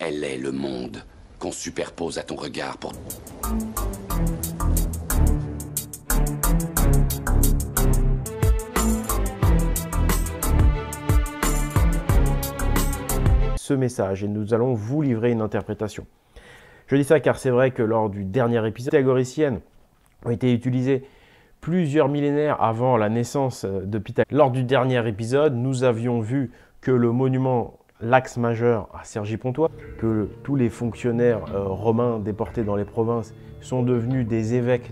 Tel est le monde qu'on superpose à ton regard pour... Ce message et nous allons vous livrer une interprétation. Je dis ça car c'est vrai que lors du dernier épisode, les pythagoriciennes ont été utilisées plusieurs millénaires avant la naissance de Pythagore. Lors du dernier épisode, nous avions vu que le monument l'Axe majeur à Cergy-Pontoise, que tous les fonctionnaires romains déportés dans les provinces sont devenus des évêques